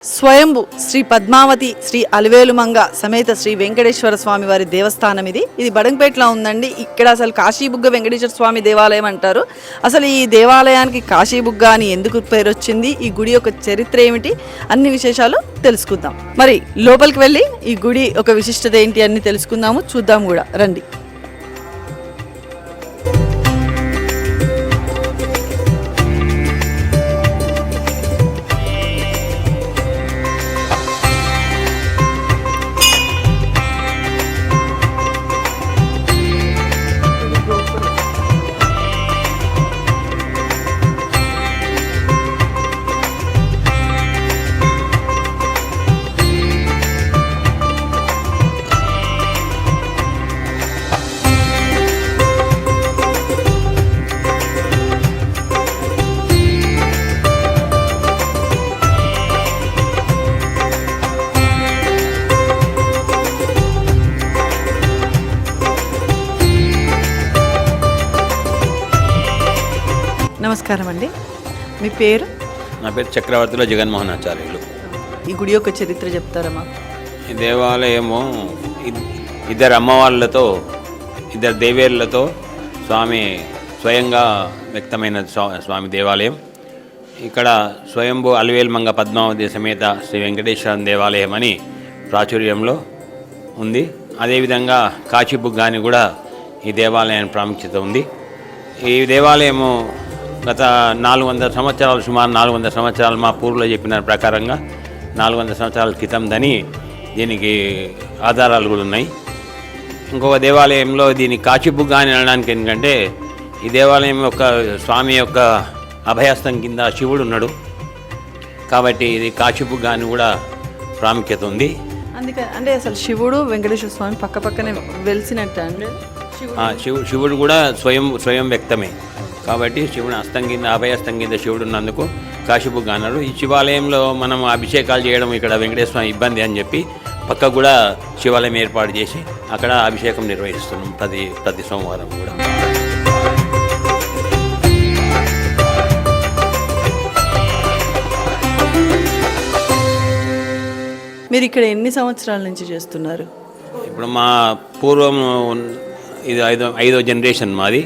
స్వయంభు శ్రీ పద్మావతి శ్రీ అలివేలుమంగ సమేత శ్రీ వెంకటేశ్వర స్వామి వారి దేవస్థానం ఇది బడంగపేటలో ఉందండి. ఇక్కడ అసలు కాశీబుగ్గ వెంకటేశ్వర స్వామి దేవాలయం అంటారు. అసలు ఈ దేవాలయానికి కాశీబుగ్గ అని ఎందుకు పేరు వచ్చింది, ఈ గుడి యొక్క చరిత్ర ఏమిటి, అన్ని విశేషాలు తెలుసుకుందాం. మరి లోపలికి వెళ్ళి ఈ గుడి ఒక విశిష్టత ఏంటి అన్ని తెలుసుకుందాము, చూద్దాం కూడా రండి. నమస్కారం అండి, మీ పేరు? నా పేరు చక్రవర్తిలో జగన్మోహన్ ఆచార్యులు. ఈ గుడి యొక్క చరిత్ర చెప్తారమ్మా? ఈ దేవాలయము ఇద్దరు అమ్మవార్లతో, ఇద్దరు దేవేర్లతో స్వామి స్వయంగా వ్యక్తమైన స్వామి దేవాలయం. ఇక్కడ స్వయంభూ అలివేలుమంగ పద్మావతి సమేత శ్రీ వెంకటేశ్వర దేవాలయం అని ప్రాచుర్యంలో ఉంది. అదేవిధంగా కాశీబుగ్గ అని కూడా ఈ దేవాలయానికి ప్రాముఖ్యత ఉంది. ఈ దేవాలయము గత 400 సంవత్సరాలు, సుమారు 400 సంవత్సరాలు మా పూర్వులో చెప్పిన ప్రకారంగా 400 సంవత్సరాల క్రితం దని దీనికి ఆధారాలు కూడా ఉన్నాయి. ఇంకొక దేవాలయంలో దీని కాశీబుగ్గ అని అనడానికి ఎందుకంటే ఈ దేవాలయం యొక్క స్వామి యొక్క అభయస్థం కింద శివుడు ఉన్నాడు కాబట్టి ఇది కాశీబుగ్గ అని కూడా ప్రాముఖ్యత ఉంది. అందుకని అంటే అసలు శివుడు వెంకటేశ్వర స్వామి పక్క పక్కనే వెలిసినట్టు అండి. శివుడు కూడా స్వయం వ్యక్తమే కాబట్టి శివుని అస్తం కింద, అభయస్తం కింద శివుడు ఉన్నందుకు కాశీబుగ్గ అన్నాడు. ఈ శివాలయంలో మనం అభిషేకాలు చేయడం ఇక్కడ వెంకటేశ్వర స్వామి ఇబ్బంది అని చెప్పి పక్క కూడా శివాలయం ఏర్పాటు చేసి అక్కడ అభిషేకం నిర్వహిస్తున్నాం ప్రతి సోమవారం కూడా. మీరు ఇక్కడ ఎన్ని సంవత్సరాల నుంచి చేస్తున్నారు? ఇప్పుడు మా పూర్వం ఇది ఐదో జనరేషన్ మాది,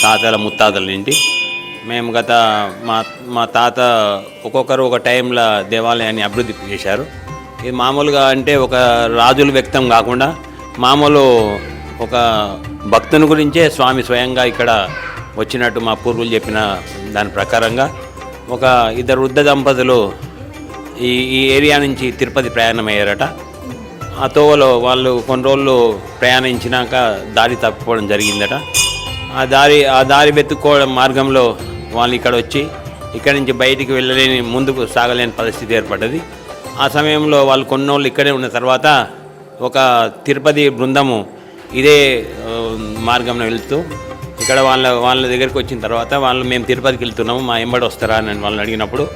తాతల ముత్తాతల నుండి. మేము గత మా తాత ఒక్కొక్కరు ఒక టైంలో దేవాలయాన్ని అభివృద్ధి చేశారు. ఇది మామూలుగా అంటే ఒక రాజుల వ్యక్తం కాకుండా మామూలు ఒక భక్తుని గురించే స్వామి స్వయంగా ఇక్కడ వచ్చినట్టు మా పూర్వులు చెప్పిన దాని ప్రకారంగా ఒక ఇద్దరు వృద్ధ దంపతులు ఈ ఏరియా నుంచి తిరుపతి ప్రయాణమయ్యారట. ఆ తోవలో వాళ్ళు కొన్ని రోజులు ప్రయాణించినాక దారి తప్పిపోవడం జరిగిందట. ఆ దారి వెతుక్కోవడం మార్గంలో వాళ్ళు ఇక్కడ వచ్చి ఇక్కడి నుంచి బయటికి వెళ్ళలేని, ముందుకు సాగలేని పరిస్థితి ఏర్పడ్డది. ఆ సమయంలో వాళ్ళు కొన్నోళ్ళు ఇక్కడే ఉన్న తర్వాత ఒక తిరుపతి బృందము ఇదే మార్గంలో వెళ్తూ ఇక్కడ వాళ్ళ దగ్గరికి వచ్చిన తర్వాత మేము తిరుపతికి వెళ్తున్నాము, మా ఎంబడి వస్తారా అని వాళ్ళని అడిగినప్పుడు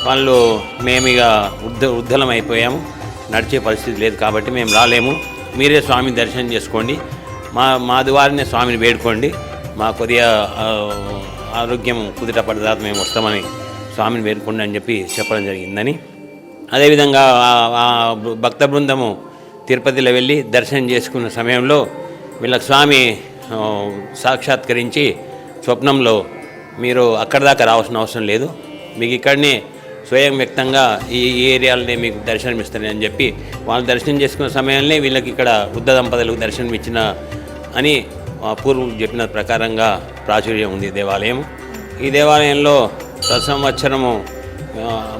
వాళ్ళు మేము ఇక ఉద్ధలం అయిపోయాము, నడిచే పరిస్థితి లేదు కాబట్టి మేము రాలేము, మీరే స్వామి దర్శనం చేసుకోండి, మా ద్వారానే స్వామిని వేడుకోండి, మా కొద్దిగా ఆరోగ్యం కుదిట పడదాత మేము వస్తామని స్వామిని వేడుకోండి అని చెప్పి చెప్పడం జరిగిందని. అదేవిధంగా ఆ భక్త బృందము తిరుపతిలో వెళ్ళి దర్శనం చేసుకున్న సమయంలో వీళ్ళకి స్వామి సాక్షాత్కరించి స్వప్నంలో మీరు అక్కడి దాకా రావాల్సిన అవసరం లేదు, మీకు ఇక్కడనే స్వయం వ్యక్తంగా ఈ ఏరియాలనే మీకు దర్శనం ఇస్తాను అని చెప్పి వాళ్ళు దర్శనం చేసుకున్న సమయంలో వీళ్ళకి ఇక్కడ వృద్ధ దంపతులకు దర్శనం ఇచ్చిన అని పూర్వులు చెప్పిన ప్రకారంగా ప్రాచుర్యం ఉంది దేవాలయం. ఈ దేవాలయంలో ప్రతి సంవత్సరము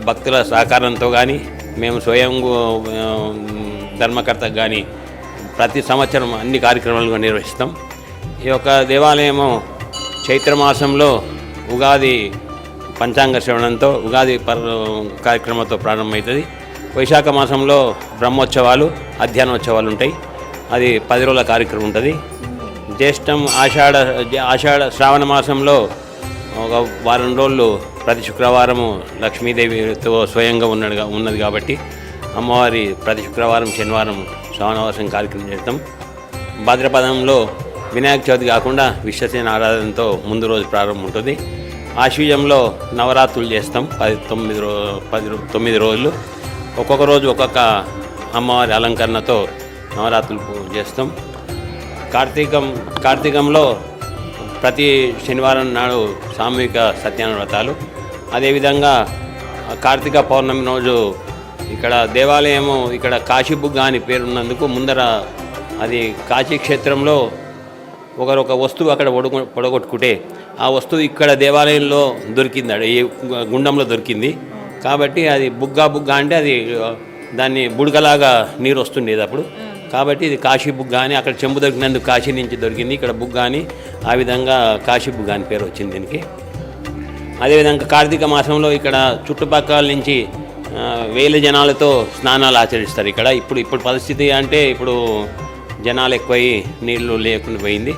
భక్తుల సహకారంతో కానీ మేము స్వయం ధర్మకర్తకు కానీ ప్రతి సంవత్సరం అన్ని కార్యక్రమాలు నిర్వహిస్తాం. ఈ యొక్క దేవాలయము చైత్రమాసంలో ఉగాది పంచాంగ శ్రవణంతో ఉగాది కార్యక్రమంతో ప్రారంభమవుతుంది. వైశాఖ మాసంలో బ్రహ్మోత్సవాలు, అధ్యయనోత్సవాలు ఉంటాయి, అది 10 రోజుల కార్యక్రమం ఉంటుంది. జ్యేష్టం ఆషాఢ శ్రావణ మాసంలో ఒక వారం రోజులు ప్రతి శుక్రవారము లక్ష్మీదేవితో స్వయంగా ఉన్నది కాబట్టి అమ్మవారి ప్రతి శుక్రవారం, శనివారం శ్రావణవాసం కార్యక్రమం చేస్తాం. భాద్రపదంలో వినాయక చవితి కాకుండా విశ్వసేన ఆరాధనతో ముందు రోజు ప్రారంభం ఉంటుంది. ఆశ్వీజంలో నవరాత్రులు చేస్తాం 9 రోజులు. ఒక్కొక్క రోజు ఒక్కొక్క అమ్మవారి అలంకరణతో నవరాత్రులు చేస్తాం. కార్తీకంలో ప్రతి శనివారం నాడు సామూహిక సత్యనారాయణ వ్రతాలు. అదేవిధంగా కార్తీక పౌర్ణమి రోజు ఇక్కడ దేవాలయము ఇక్కడ కాశీబుగ్గ అని పేరున్నందుకు ముందర అది కాశీ క్షేత్రంలో ఒక వస్తువు అక్కడ పొడగొట్టుకుంటే ఆ వస్తువు ఇక్కడ దేవాలయంలో దొరికింది, ఈ గుండంలో దొరికింది. కాబట్టి అది బుగ్గ అంటే అది దాన్ని బుడగలాగా నీరు వస్తుండేది అప్పుడు. కాబట్టి ఇది కాశీ బుగ్గ అని, అక్కడ చెంబు దొరికినందుకు కాశీ నుంచి దొరికింది, ఇక్కడ బుగ్గ అని, ఆ విధంగా కాశీ బుగ్గ అని పేరు వచ్చింది దీనికి. అదేవిధంగా కార్తీక మాసంలో ఇక్కడ చుట్టుపక్కల నుంచి వేల జనాలతో స్నానాలు ఆచరిస్తారు ఇక్కడ. ఇప్పుడు పరిస్థితి అంటే ఇప్పుడు జనాలు ఎక్కువై నీళ్లు లేకుండా పోయింది.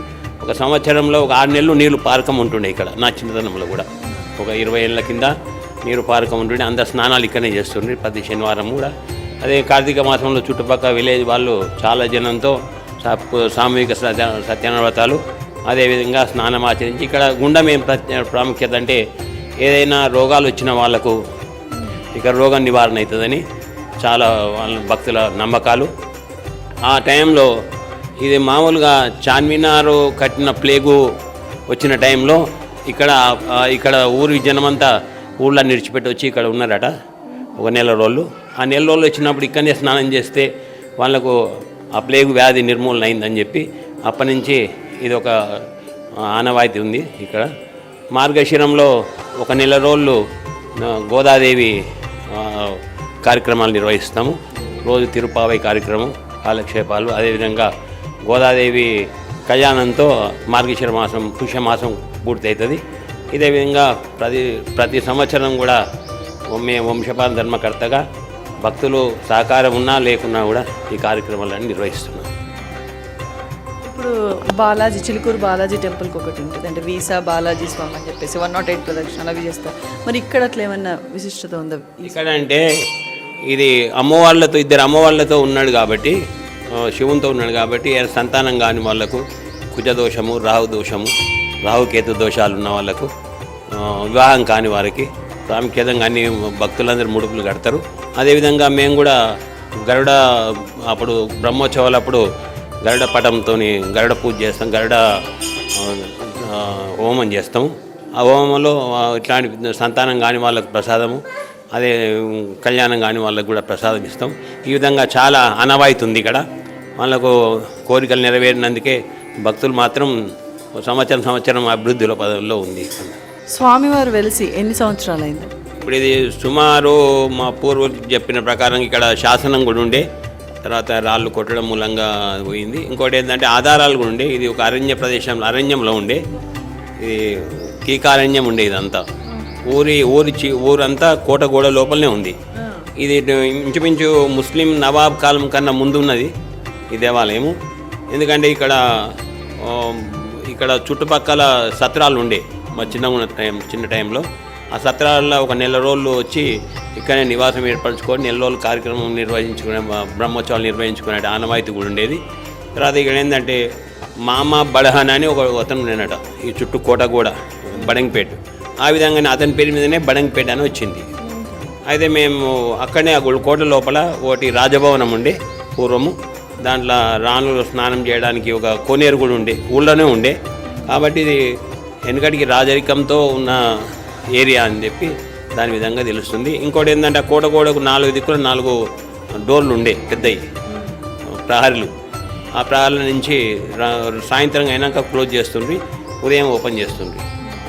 ఒక సంవత్సరంలో ఒక 6 నెలలు నీళ్లు పారకం ఉంటుండే ఇక్కడ. నా చిన్నతనంలో కూడా ఒక 20 ఏళ్ళ కింద నీరు పారకం ఉంటుండే. అందరు స్నానాలు ఇక్కడనే చేస్తుండే ప్రతి శనివారం కూడా. అదే కార్తీక మాసంలో చుట్టుపక్కల విలేజ్ వాళ్ళు చాలా జనంతో సామూహిక సత్యనారాయణ వ్రతాలు, అదేవిధంగా స్నానం ఆచరించి ఇక్కడ గుండం ఏం ప్రాముఖ్యత అంటే ఏదైనా రోగాలు వచ్చిన వాళ్లకు ఇక్కడ రోగ నివారణ అవుతుందని చాలా వాళ్ళ భక్తుల నమ్మకాలు. ఆ టైంలో ఇది మామూలుగా చార్మినారు కట్టిన ప్లేగు వచ్చిన టైంలో ఇక్కడ ఊరి జనమంతా ఊళ్ళో నిడిచిపెట్టి వచ్చి ఇక్కడ ఉన్నారట ఒక నెల రోజులు. ఆ నెల రోజులు వచ్చినప్పుడు ఇక్కడనే స్నానం చేస్తే వాళ్ళకు ఆ ప్లేగు వ్యాధి నిర్మూలన అయిందని చెప్పి అప్పటి నుంచి ఇది ఒక ఆనవాయితీ ఉంది ఇక్కడ. మార్గశిరంలో ఒక నెల రోజులు గోదాదేవి కార్యక్రమాలు నిర్వహిస్తాము. రోజు తిరుపావై కార్యక్రమం, కాలక్షేపాలు. అదేవిధంగా గోదాదేవి కళ్యాణంతో మార్గశిర మాసం పుష్యమాసం పూర్తి అవుతుంది. ఇదే విధంగా ప్రతి సంవత్సరం కూడా వంశపాల ధర్మకర్తగా భక్తులు సహకారం ఉన్నా లేకున్నా కూడా ఈ కార్యక్రమాలన్నీ నిర్వహిస్తున్నాం. ఇప్పుడు బాలాజీ చిలుకూరు బాలాజీ టెంపుల్కి ఒకటి ఉంటుంది, అంటే వీసా బాలాజీ స్వామి అని చెప్పేసి 108 ప్రదక్షిణలు అవి చేస్తారు. మరి ఇక్కడ అట్లా ఏమన్నా విశిష్టత ఉందా? ఇక్కడ అంటే ఇది ఇద్దరు అమ్మవాళ్ళతో ఉన్నాడు కాబట్టి, శివునితో ఉన్నాడు కాబట్టి సంతానం కాని వాళ్ళకు కుజదోషము, రాహుకేతు దోషాలు ఉన్న వాళ్ళకు, వివాహం కాని వారికి ప్రాముఖ్యంగా అన్ని భక్తులందరూ ముడుపులు కడతారు. అదేవిధంగా మేము కూడా గరుడ అప్పుడు బ్రహ్మోత్సవాలప్పుడు గరుడ పటంతో గరుడ పూజ చేస్తాం, గరుడ హోమం చేస్తాము. ఆ హోమంలో ఇట్లాంటి సంతానం కాని వాళ్ళకు ప్రసాదము, అదే కళ్యాణం కాని వాళ్ళకు కూడా ప్రసాదం ఇస్తాం. ఈ విధంగా చాలా ఆనవాయితీ ఉంది ఇక్కడ. వాళ్ళకు కోరికలు నెరవేరినందుకే భక్తులు మాత్రం సంవత్సరం అభివృద్ధిలో పదవిలో ఉంది. స్వామివారు వెలిసి ఎన్ని సంవత్సరాలు అయింది? ఇప్పుడు ఇది సుమారు మా పూర్వులు చెప్పిన ప్రకారం ఇక్కడ శాసనం కూడా ఉండే, తర్వాత రాళ్ళు కొట్టడం మూలంగా పోయింది. ఇంకోటి ఏంటంటే ఆధారాలు కూడా ఉండే. ఇది ఒక అరణ్యంలో ఉండే, ఇది కీకారణ్యం ఉండే. ఇదంతా ఊరంతా కోట గోడ లోపలనే ఉంది. ఇది ఇంచుమించు ముస్లిం నవాబ్ కాలం కన్నా ముందు ఉన్నది ఈ దేవాలయము. ఎందుకంటే ఇక్కడ చుట్టుపక్కల సత్రాలు ఉండే మా చిన్న టైంలో. ఆ సత్రాల్లో ఒక నెల రోజులు వచ్చి ఇక్కడనే నివాసం ఏర్పరచుకొని నెల రోజులు కార్యక్రమం నిర్వహించుకునే, బ్రహ్మోత్సవాలు నిర్వహించుకునే ఆనవాయితీ కూడా ఉండేది. తర్వాత ఇక్కడ ఏంటంటే మామ బడహన్ అని ఒక అతను ఉండేనట ఈ చుట్టూ కోట కూడా, బడంగపేట. ఆ విధంగానే అతని పేరు మీదనే బడంగపేట అని వచ్చింది. అయితే మేము అక్కడనే ఆ కోట లోపల ఒకటి రాజభవనం ఉండే పూర్వము. దాంట్లో రాణులు స్నానం చేయడానికి ఒక కోనేరు కూడా ఉండే, ఊళ్ళోనే ఉండే. కాబట్టి ఇది వెనకటికి రాజరికంతో ఉన్న ఏరియా అని చెప్పి దాని విధంగా తెలుస్తుంది. ఇంకోటి ఏంటంటే ఆ కోటకు 4 దిక్కులు 4 డోర్లు ఉండే, పెద్దవి ప్రహరీలు. ఆ ప్రహరీల నుంచి సాయంత్రం అయినాక క్లోజ్ చేస్తుండ్రి, ఉదయం ఓపెన్ చేస్తుండ్రి.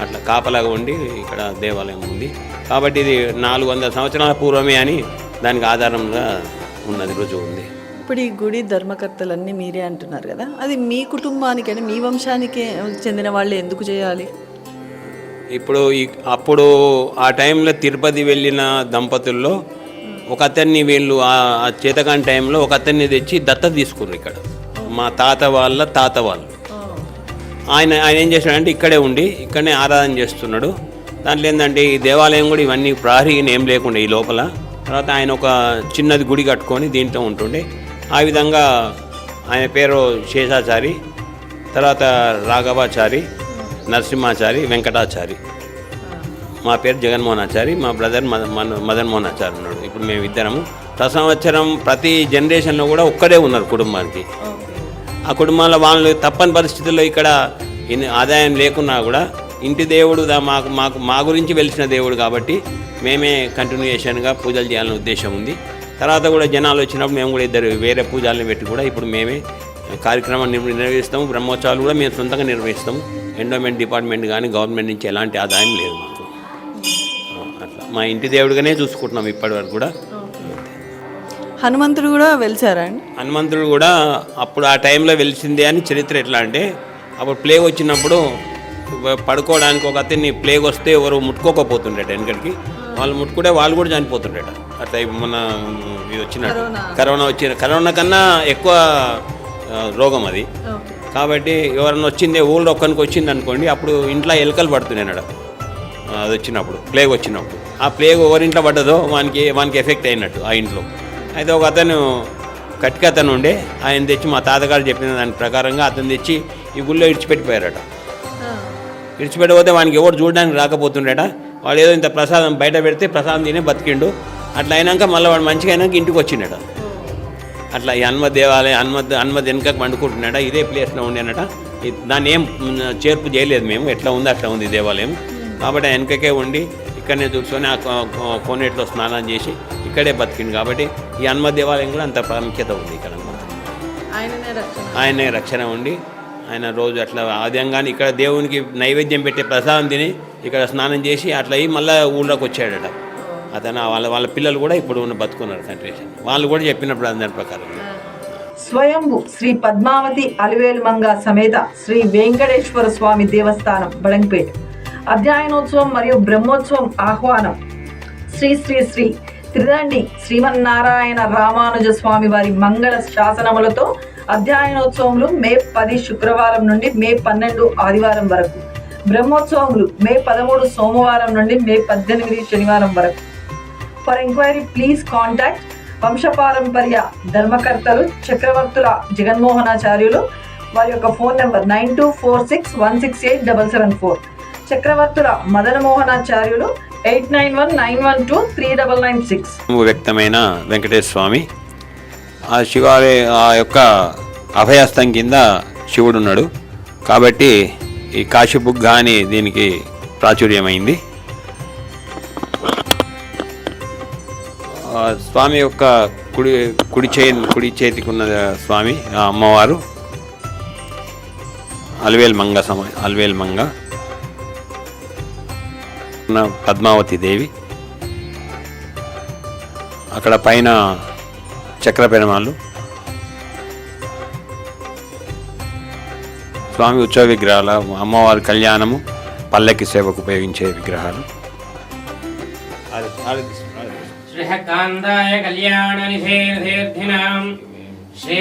అట్లా కాపలాగా ఉండి ఇక్కడ దేవాలయం ఉంది. కాబట్టి ఇది 400 సంవత్సరాల పూర్వమే అని దానికి ఆధారంగా ఉన్నది, రుజువు ఉంది. ఇప్పుడు ఈ గుడి ధర్మకర్తలన్నీ మీరే అంటున్నారు కదా, అది మీ కుటుంబానికి అని మీ వంశానికి చెందిన వాళ్ళు ఎందుకు చేయాలి? అప్పుడు ఆ టైంలో తిరుపతి వెళ్ళిన దంపతుల్లో ఒక అతన్ని వీళ్ళు ఆ చేతకాని టైంలో ఒక అతన్ని తెచ్చి దత్తత తీసుకున్నారు ఇక్కడ. మా తాత వాళ్ళు ఆయన ఏం చేశాడంటే ఇక్కడే ఉండి ఇక్కడనే ఆరాధన చేస్తున్నాడు. దాంట్లో ఏంటంటే ఈ దేవాలయం కూడా ఇవన్నీ ప్రహరీ ఏం లేకుండా ఈ లోపల. తర్వాత ఆయన ఒక చిన్నది గుడి కట్టుకొని దీంట్లో ఉంటుండే. ఆ విధంగా ఆయన పేరు శేషాచారి, తర్వాత రాఘవాచారి, నరసింహాచారి, వెంకటాచారి. మా పేరు జగన్మోహనాచారి, మా బ్రదర్ మదన్ మోహనాచారి ఉన్నాడు. ఇప్పుడు మేము ఇద్దరము సంవత్సరం ప్రతి జనరేషన్లో కూడా ఒక్కడే ఉన్నారు కుటుంబానికి. ఆ కుటుంబంలో వాళ్ళు తప్పని పరిస్థితుల్లో ఇక్కడ ఆదాయం లేకున్నా కూడా ఇంటి దేవుడు మాకు మాకు మా గురించి వెలిసిన దేవుడు కాబట్టి మేమే కంటిన్యూయేషన్గా పూజలు చేయాలనే ఉద్దేశం ఉంది. తర్వాత కూడా జనాలు వచ్చినప్పుడు మేము కూడా ఇద్దరు వేరే పూజలను పెట్టి కూడా ఇప్పుడు మేమే కార్యక్రమాన్ని నిర్వహిస్తాము. బ్రహ్మోత్సవాలు కూడా మేము సొంతంగా నిర్వహిస్తాము. ఎండోమెంట్ డిపార్ట్మెంట్ కానీ గవర్నమెంట్ నుంచి ఎలాంటి ఆదాయం లేదు మాకు. అట్లా మా ఇంటి దేవుడిగానే చూసుకుంటున్నాం ఇప్పటి వరకు కూడా. హనుమంతుడు కూడా వెలిసారా అండి? హనుమంతుడు కూడా అప్పుడు ఆ టైంలో వెలిసిందే అని చరిత్ర. ఎట్లా అంటే అప్పుడు ప్లేగ్ వచ్చినప్పుడు పడుకోవడానికి ఒక అతన్ని ప్లేగ్ వస్తే ఎవరు ముట్టుకోకపోతుండేట వెనకడికి. వాళ్ళు ముట్టుకుంటే వాళ్ళు కూడా చనిపోతుండేట. అట్లా మన ఇది వచ్చినట్టు కరోనా కన్నా ఎక్కువ రోగం అది. కాబట్టి ఎవరన్నా వచ్చిందే ఊళ్ళో ఒక్కరికి వచ్చింది అనుకోండి, అప్పుడు ఇంట్లో ఎలుకలు పడుతున్నాడు అది వచ్చినప్పుడు, ప్లేగ్ వచ్చినప్పుడు. ఆ ప్లేగ్ ఎవరింట్లో పడ్డదో వానికి ఎఫెక్ట్ అయినట్టు ఆ ఇంట్లో. అయితే ఒక అతను కట్టికతను ఉండే, ఆయన తెచ్చి మా తాతగారు చెప్పిన దాని ప్రకారంగా అతను తెచ్చి ఈ గుళ్ళో ఇడిచిపెట్టిపోయారట. ఇడిచిపెట్టకపోతే వానికి ఎవరు చూడడానికి రాకపోతుండేట. వాడు ఏదో ఇంత ప్రసాదం బయట పెడితే ప్రసాదం తినే బతికిండు. అట్లా అయినాక మళ్ళీ వాడు మంచిగా అయినాక ఇంటికి వచ్చిండట. అట్లా ఈ హనుమత్ దేవాలయం హనుమత్ వెనుకకు పండుకుంటున్నాడ. ఇదే ప్లేస్లో ఉండేనట. దాన్ని ఏం చేర్పు చేయలేదు మేము, ఎట్లా ఉంది అట్లా ఉంది దేవాలయం. కాబట్టి వెనుకకే ఉండి ఇక్కడనే చూసుకొని ఆ కోనేట్లో స్నానం చేసి ఇక్కడే బతికిండు. కాబట్టి ఈ హనుమత్ దేవాలయం కూడా అంత ప్రాముఖ్యత ఉంది ఇక్కడ. ఆయనే రక్షణ ఉండి ఆయన రోజు అట్లా ఆద్యంగానే ఇక్కడ దేవునికి నైవేద్యం పెట్టే ప్రసాదం తిని ఇక్కడ స్నానం చేసి అట్లా అయ్యి మళ్ళీ ఊళ్ళోకి వచ్చాడట. అతను వాళ్ళ పిల్లలు కూడా ఇప్పుడు బతుకున్నారు కంట్రీషన్. వాళ్ళు కూడా చెప్పినప్పుడు అందరి ప్రకారం. స్వయంభు శ్రీ పద్మావతి అలివేలుమంగ సమేత శ్రీ వెంకటేశ్వర స్వామి దేవస్థానం బడంగపేట్ అధ్యయనోత్సవం మరియు బ్రహ్మోత్సవం ఆహ్వానం శ్రీ శ్రీ శ్రీ త్రిదండి శ్రీమన్నారాయణ రామానుజ స్వామి వారి మంగళ శాసనములతో అధ్యయనోత్సవములు మే 10 శుక్రవారం నుండి మే 12 ఆదివారం వరకు, బ్రహ్మోత్సవములు మే 13 సోమవారం నుండి మే 18 శనివారం వరకు. ఫర్ ఎంక్వైరీ ప్లీజ్ కాంటాక్ట్ వంశపారంపర్య ధర్మకర్తలు చక్రవర్తుల జగన్మోహనాచార్యులు, వారి యొక్క ఫోన్ నెంబర్ 9246168774, చక్రవర్తుల మదనమోహనాచార్యులు 8919123996. వ్యక్తమైన వెంకటేశ్వర స్వామి ఆ శివాలయ ఆ యొక్క అభయస్థం కింద శివుడు ఉన్నాడు. కాబట్టి ఈ కాశీబుగ్గ అని దీనికి ప్రాచుర్యమైంది. స్వామి యొక్క కుడి చేతికి ఉన్న స్వామి అమ్మవారు అలివేలుమంగ పద్మావతి దేవి. అక్కడ పైన చక్ర పెరుమాళ్ళు, స్వామి ఉత్సవ విగ్రహాలు, అమ్మవారి కళ్యాణము, పల్లకి సేవకు ఉపయోగించే విగ్రహాలు. శ్రీకాంతాయ కళ్యాణ నిధేర్ధినాం శ్రీ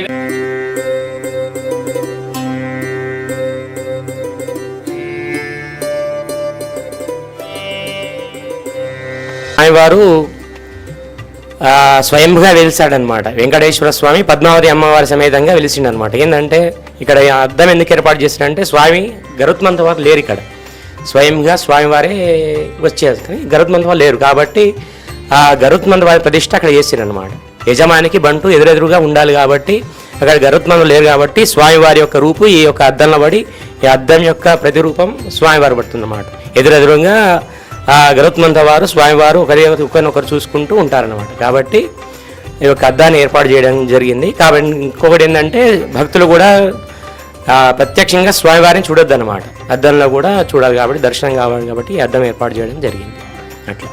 వారు స్వయంగా వెలిసాడనమాట. వెంకటేశ్వర స్వామి పద్మావతి అమ్మవారి సమేతంగా వెలిసిండనమాట. ఏంటంటే ఇక్కడ అద్దం ఎందుకు ఏర్పాటు చేసిండంటే స్వామి గరుత్మంత వారు లేరు ఇక్కడ, స్వయంగా స్వామివారే వచ్చేది కానీ గరుత్మంత వారు లేరు. కాబట్టి ఆ గరుత్మంత వారి ప్రతిష్ట అక్కడ చేసిండనమాట. యజమానికి బంటు ఎదురెదురుగా ఉండాలి కాబట్టి అక్కడ గరుత్మంతులు లేరు కాబట్టి స్వామివారి యొక్క రూపు ఈ యొక్క అద్దంలో పడి ఈ అద్దం యొక్క ప్రతిరూపం స్వామివారు పడుతుందన్నమాట. ఎదురెదురుగా ఆ గరుత్మంత వారు స్వామివారు ఒకరినొకరు చూసుకుంటూ ఉంటారన్నమాట. కాబట్టి ఈ యొక్క అద్దాన్ని ఏర్పాటు చేయడం జరిగింది. కాబట్టి ఇంకొకటి ఏంటంటే భక్తులు కూడా ప్రత్యక్షంగా స్వామివారిని చూడొద్దు అన్నమాట, అద్దంలో కూడా చూడాలి కాబట్టి దర్శనం కావాలి కాబట్టి ఈ అద్దం ఏర్పాటు చేయడం జరిగింది. అట్లా